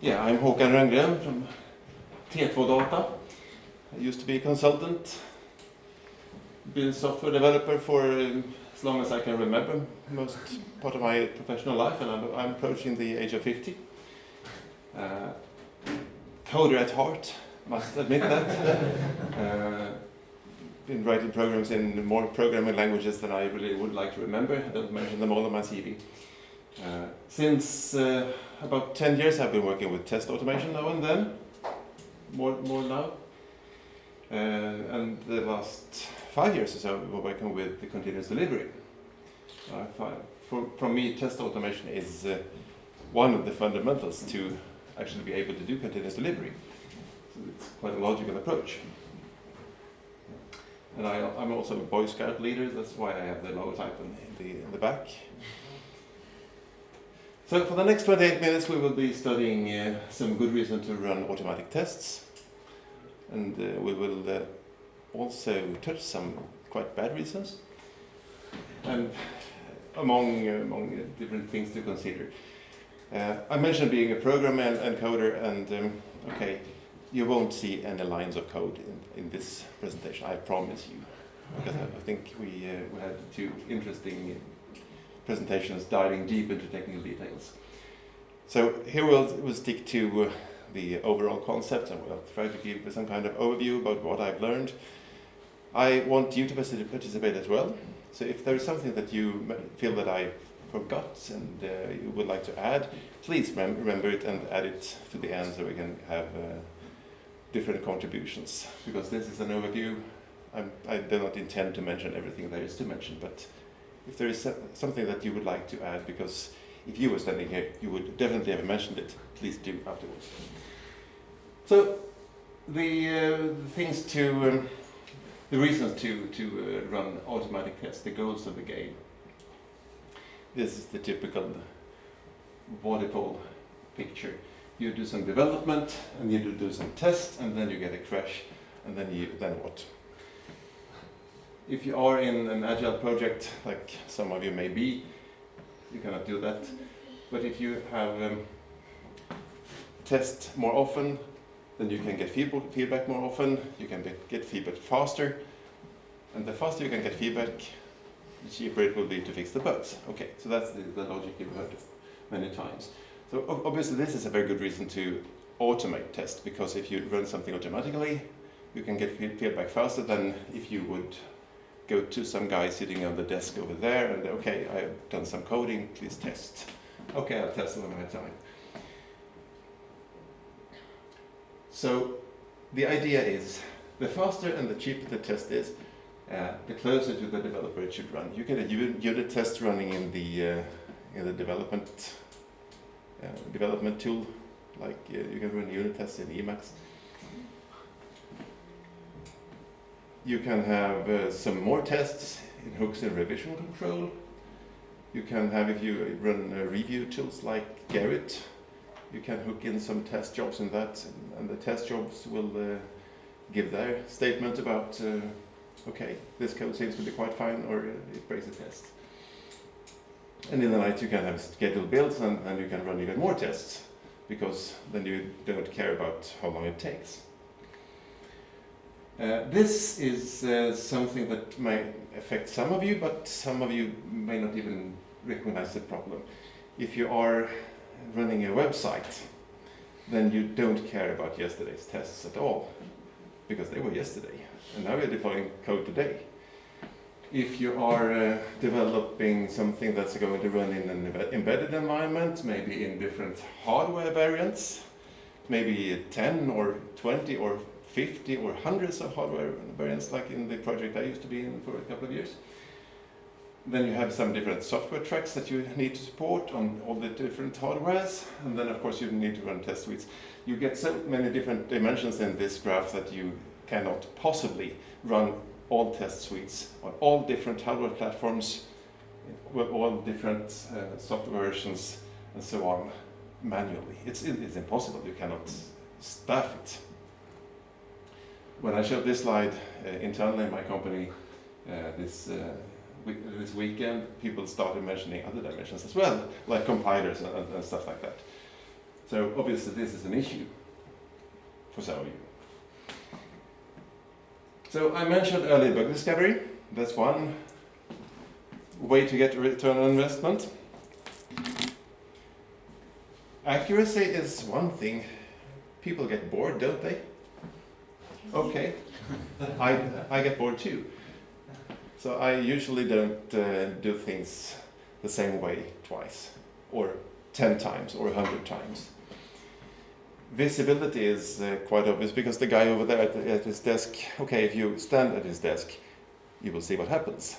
Yeah, I'm Håkan Rönngren from T2 Data. I used to be a consultant, been a software developer for as long as I can remember, most part of my professional life, and I'm approaching the age of 50. Coder at heart, must admit that. Been writing programs in more programming languages than I really would like to remember. I don't mention them all on my CV. Since about 10 years I've been working with test automation now and then, more now. And the last 5 years or so we're working with the continuous delivery. For me, test automation is one of the fundamentals to actually be able to do continuous delivery. So it's quite a logical approach. And I'm also a Boy Scout leader, that's why I have the logotype in the back. So for the next 28 minutes we will be studying some good reasons to run automatic tests. And we will also touch some quite bad reasons. And among different things to consider. I mentioned being a programmer and coder, and okay, you won't see any lines of code in this presentation, I promise you. Because I think we had two interesting presentations diving deep into technical details. So here we'll stick to the overall concept, and we'll try to give some kind of overview about what I've learned. I want you to participate as well. So if there is something that you feel that I forgot and you would like to add, please remember it and add it to the end so we can have different contributions. Because this is an overview. I do not intend to mention everything there is to mention, but if there is something that you would like to add, because if you were standing here, you would definitely have mentioned it, please do afterwards. So the reasons to run automatic tests, the goals of the game. This is the typical waterfall picture. You do some development, and you do some tests, and then you get a crash, and then what? If you are in an agile project, like some of you may be, you cannot do that. But if you have test more often, then you can get feedback more often, you can get feedback faster, and the faster you can get feedback, the cheaper it will be to fix the bugs. Okay, so that's the logic you've heard many times. So obviously this is a very good reason to automate tests, because if you run something automatically, you can get feedback faster than if you would go to some guy sitting on the desk over there and okay, I've done some coding, please test. Okay, I'll test one at a time. So the idea is, the faster and the cheaper the test is, the closer to the developer it should run. You get a unit test running in the development tool, like you can run unit tests in Emacs. You can have some more tests in hooks and revision control. You can have, if you run review tools like Garrett, you can hook in some test jobs in that, and the test jobs will give their statement about, okay, this code seems to be quite fine, or it breaks a test. And in the night you can have scheduled builds, and you can run even more tests, because then you don't care about how long it takes. This is something that may affect some of you, but some of you may not even recognize the problem. If you are running a website, then you don't care about yesterday's tests at all, because they were yesterday, and now you're deploying code today. If you are developing something that's going to run in an embedded environment, maybe in different hardware variants, maybe 10 or 20 or 50 or hundreds of hardware variants, like in the project I used to be in for a couple of years. Then you have some different software tracks that you need to support on all the different hardwares, and then of course you need to run test suites. You get so many different dimensions in this graph that you cannot possibly run all test suites on all different hardware platforms, with all different software versions and so on manually. It's impossible, you cannot staff it. When I showed this slide internally in my company this weekend, people started mentioning other dimensions as well, like compilers and stuff like that. So obviously this is an issue for some of you. So I mentioned early bug discovery. That's one way to get a return on investment. Accuracy is one thing. People get bored, don't they? Okay, I get bored too. So I usually don't do things the same way twice, or 10 times, or 100 times. Visibility is quite obvious because the guy over there at his desk, okay, if you stand at his desk, you will see what happens.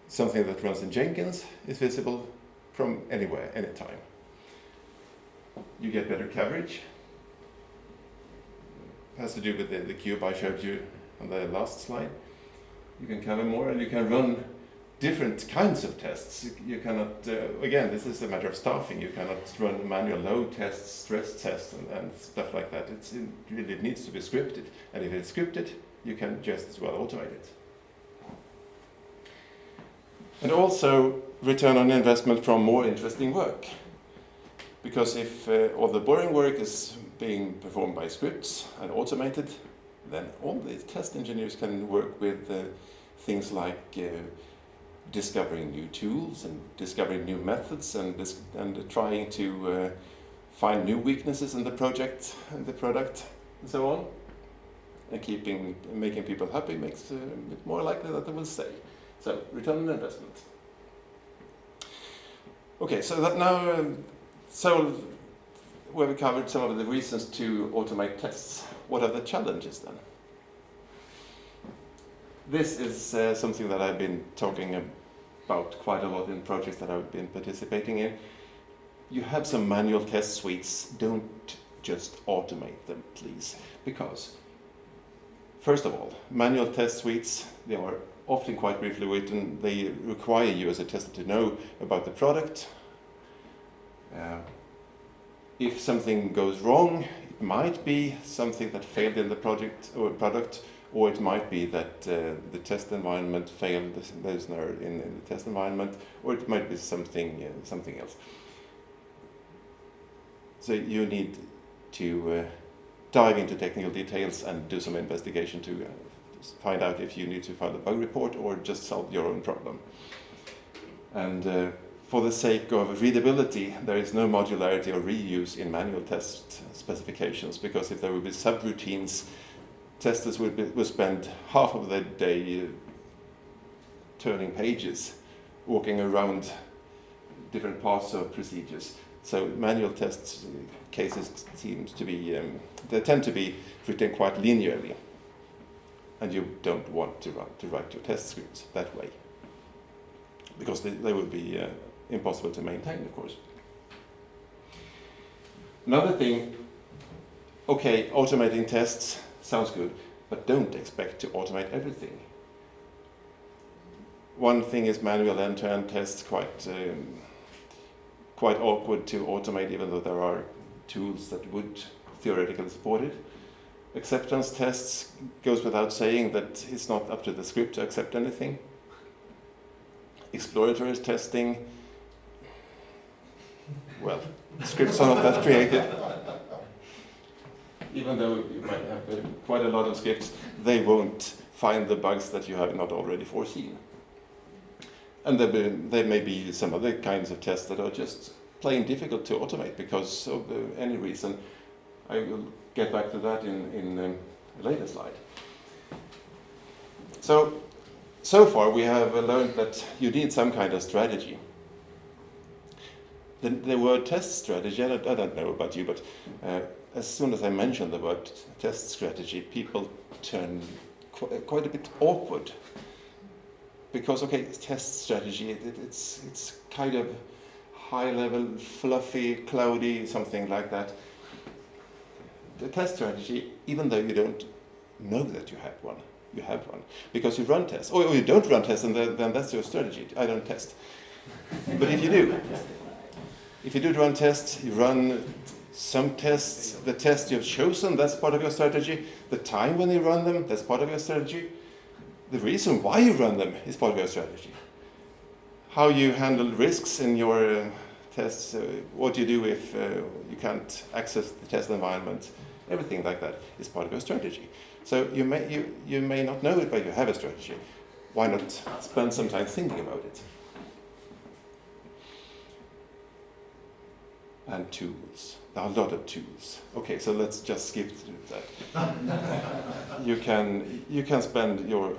Something that runs in Jenkins is visible from anywhere, anytime. You get better coverage. It has to do with the cube I showed you on the last slide. You can cover more and you can run different kinds of tests. You cannot, again, this is a matter of staffing. You cannot run manual load tests, stress tests, and stuff like that. It really needs to be scripted. And if it's scripted, you can just as well automate it. And also return on investment from more interesting work. Because if all the boring work is being performed by scripts and automated, then all the test engineers can work with things like discovering new tools and discovering new methods and trying to find new weaknesses in the project and the product and so on. And making people happy makes it more likely that they will stay. So return on investment. Okay, so that now, so we've covered some of the reasons to automate tests. What are the challenges then? This is something that I've been talking about quite a lot in projects that I've been participating in. You have some manual test suites. Don't just automate them, please. Because, first of all, manual test suites, they are often quite briefly written. They require you as a tester to know about the product. If something goes wrong, it might be something that failed in the project or product, or it might be that the test environment failed, there's an error in the test environment, or it might be something else. So you need to dive into technical details and do some investigation to find out if you need to file a bug report or just solve your own problem. And for the sake of readability, there is no modularity or reuse in manual test specifications, because if there will be subroutines, testers will spend half of their day turning pages, walking around different parts of procedures. So manual test cases seems to be, they tend to be written quite linearly, and you don't want to write your test scripts that way, because they will be impossible to maintain, of course. Another thing, okay, automating tests sounds good, but don't expect to automate everything. One thing is manual end-to-end tests, quite awkward to automate, even though there are tools that would theoretically support it. Acceptance tests goes without saying that it's not up to the script to accept anything. Exploratory testing, well, scripts are not that creative. Even though you might have quite a lot of scripts, they won't find the bugs that you have not already foreseen. And there may be some other kinds of tests that are just plain difficult to automate because of any reason. I will get back to that in a later slide. So far we have learned that you need some kind of strategy. The word test strategy, I don't know about you, but as soon as I mention the word test strategy, people turn quite a bit awkward. Because, okay, test strategy, it's kind of high level, fluffy, cloudy, something like that. The test strategy, even though you don't know that you have one, because you run tests. Or you don't run tests, and then that's your strategy. I don't test. But if you do run tests, you run some tests, the test you've chosen, that's part of your strategy. The time when you run them, that's part of your strategy. The reason why you run them is part of your strategy. How you handle risks in your tests, what you do if you can't access the test environment, everything like that is part of your strategy. So you may not know it, but you have a strategy. Why not spend some time thinking about it? And tools. There are a lot of tools. Okay, so let's just skip through that. You can spend your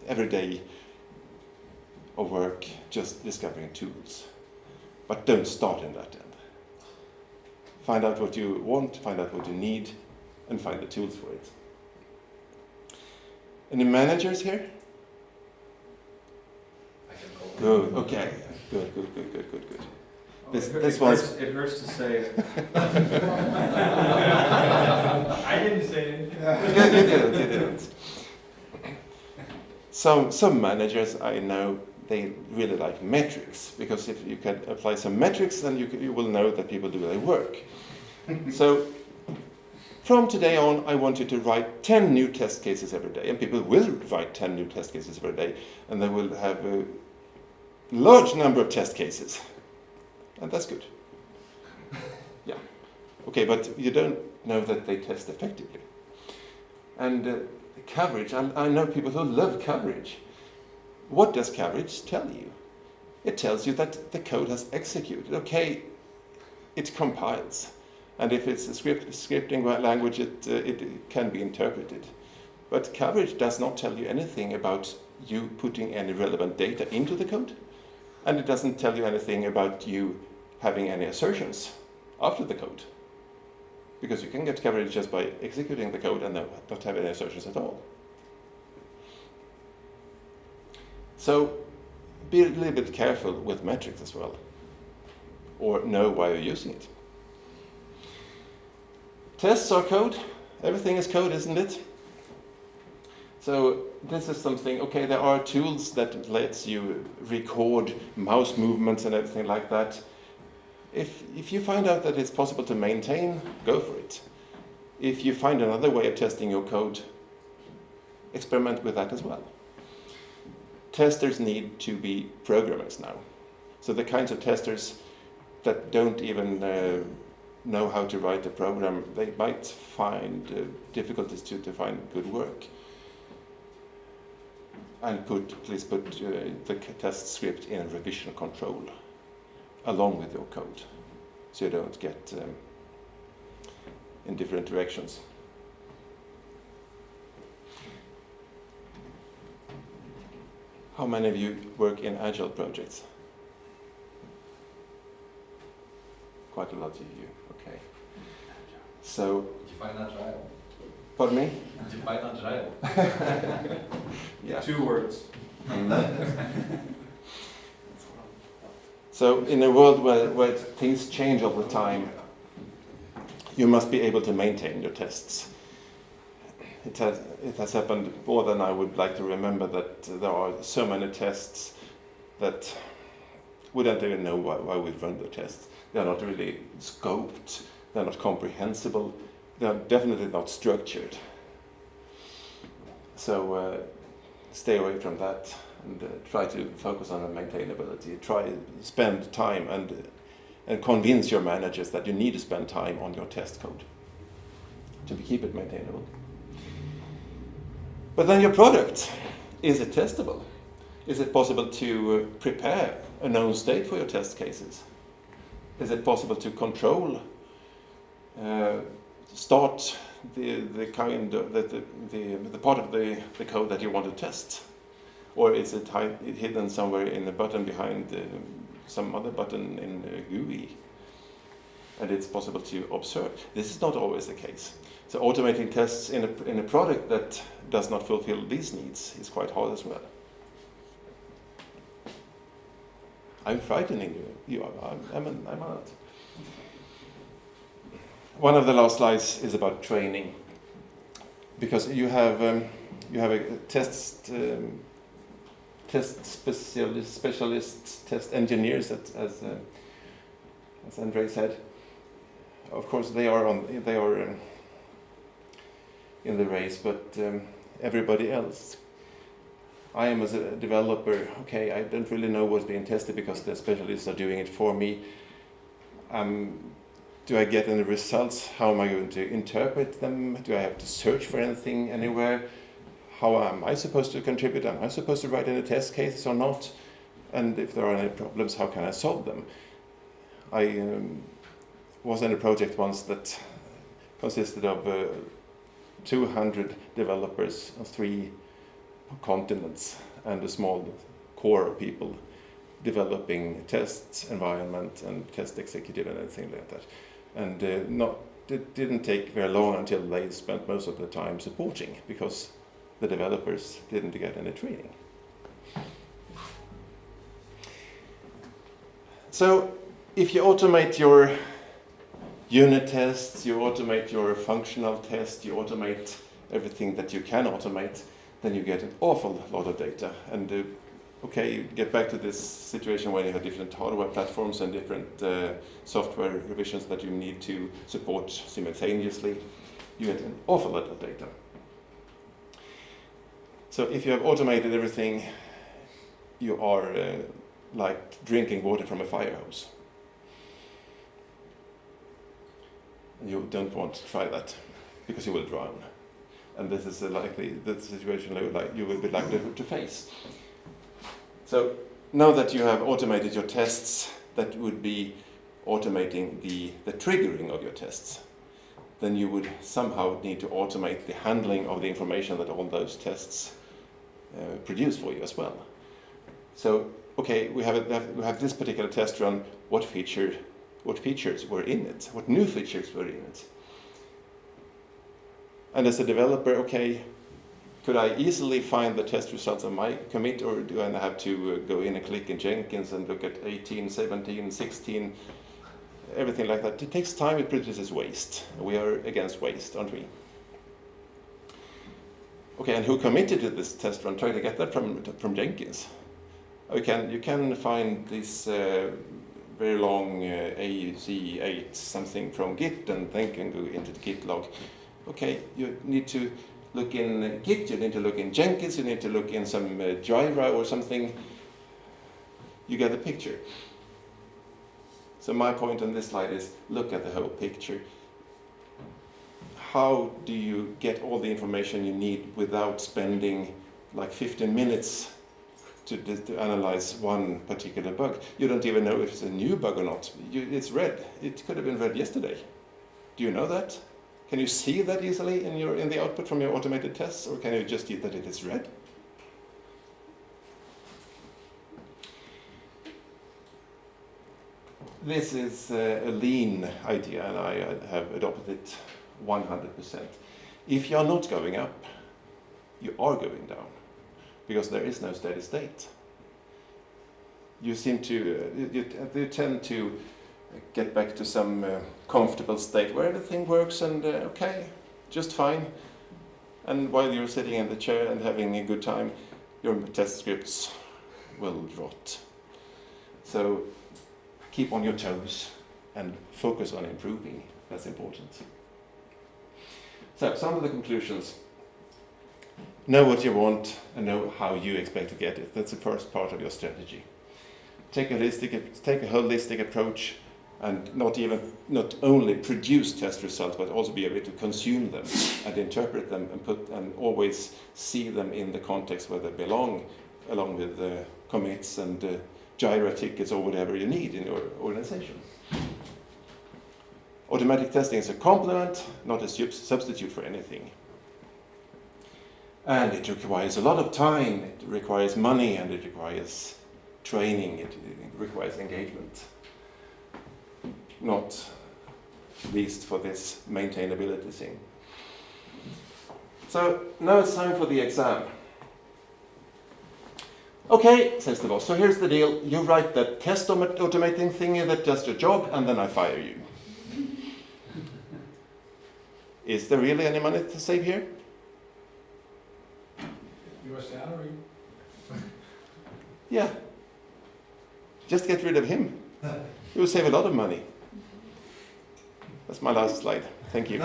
every day of work just discovering tools, but don't start in that end. Find out what you want, find out what you need, and find the tools for it. Any managers here? Good. Okay. Good. This one's. It hurts to say it. I didn't say anything. You didn't. Some managers I know, they really like metrics, because if you can apply some metrics, then you will know that people do their work. So from today on, I want you to write 10 new test cases every day, and people will write 10 new test cases every day, and they will have a large number of test cases. And that's good. Yeah. Okay, but you don't know that they test effectively. And coverage, I know people who love coverage. What does coverage tell you? It tells you that the code has executed. Okay, it compiles. And if it's a scripting language, it can be interpreted. But coverage does not tell you anything about you putting any relevant data into the code. And it doesn't tell you anything about you having any assertions after the code. Because you can get coverage just by executing the code and not have any assertions at all. So be a little bit careful with metrics as well. Or know why you're using it. Tests are code. Everything is code, isn't it? So this is something, okay, there are tools that lets you record mouse movements and everything like that. If you find out that it's possible to maintain, go for it. If you find another way of testing your code, experiment with that as well. Testers need to be programmers now. So the kinds of testers that don't even know how to write a program, they might find difficulties to find good work. And please put the test script in revision control along with your code, so you don't get in different directions. How many of you work in agile projects? Quite a lot of you, okay. So, did you find agile? Pardon me? Did you find agile? Yeah. 2 words. So in a world where things change all the time, you must be able to maintain your tests. It has happened more than I would like to remember that there are so many tests that we don't even know why we run the tests. They are not really scoped, they're not comprehensible, they are definitely not structured. So stay away from that and try to focus on the maintainability. Spend time and convince your managers that you need to spend time on your test code to keep it maintainable. But then your product, is it testable? Is it possible to prepare a known state for your test cases? Is it possible to control, start the kind of the part of the code that you want to test, or is it hidden somewhere in a button behind some other button in GUI, and it's possible to observe? This is not always the case. So automating tests in a product that does not fulfill these needs is quite hard as well. I'm frightening you. I'm not. One of the last slides is about training, because you have a test specialists, test engineers, as Andrei said. Of course, they are in the race, but everybody else I am as a developer, okay, I don't really know what's being tested because the specialists are doing it for me. Do I get any results? How am I going to interpret them? Do I have to search for anything anywhere? How am I supposed to contribute? Am I supposed to write any test cases or not? And if there are any problems, how can I solve them? I was in a project once that consisted of 200 developers on 3 continents and a small core of people developing test environment and test executive and everything like that. And it didn't take very long until they spent most of the time supporting because the developers didn't get any training. So if you automate your unit tests, you automate your functional tests, you automate everything that you can automate, then you get an awful lot of data. And you get back to this situation where you have different hardware platforms and different software revisions that you need to support simultaneously. You get an awful lot of data. So if you have automated everything, you are like drinking water from a fire hose. You don't want to try that because you will drown. And this is the situation you will be likely to face. So now that you have automated your tests, that would be automating the triggering of your tests. Then you would somehow need to automate the handling of the information that all those tests produce for you as well. So, okay, we have this particular test run. What features were in it? What new features were in it? And as a developer, okay, could I easily find the test results of my commit, or do I have to go in and click in Jenkins and look at 18, 17, 16, everything like that? It takes time, it produces waste. We are against waste, aren't we? Okay, and who committed to this test run? Try to get that from Jenkins. You can find this very long AUC8 something from Git, and then can go into the Git log. Okay, you need to look in Git, you need to look in Jenkins, you need to look in some Jira or something. You get the picture. So my point on this slide is look at the whole picture. How do you get all the information you need without spending like 15 minutes to analyze one particular bug? You don't even know if it's a new bug or not. It's red. It could have been red yesterday. Do you know that? Can you see that easily in the output from your automated tests, or can you just see that it is red? This is a lean idea, and I have adopted it 100%. If you are not going up, you are going down, because there is no steady state. You seem to, you tend to get back to some comfortable state where everything works and okay, just fine. And while you're sitting in the chair and having a good time, your test scripts will rot. So keep on your toes and focus on improving. That's important. So some of the conclusions. Know what you want and know how you expect to get it. That's the first part of your strategy. Take a holistic approach, and not only produce test results, but also be able to consume them and interpret them and always see them in the context where they belong, along with commits and Jira tickets or whatever you need in your organization. Automatic testing is a complement, not a substitute for anything. And it requires a lot of time, it requires money, and it requires training, it requires engagement. Not least for this maintainability thing. So now it's time for the exam. Okay, says the boss, so here's the deal. You write that test automating thingy that does your job, and then I fire you. Is there really any money to save here? Your salary? Yeah. Just get rid of him. You will save a lot of money. That's my last slide. Thank you.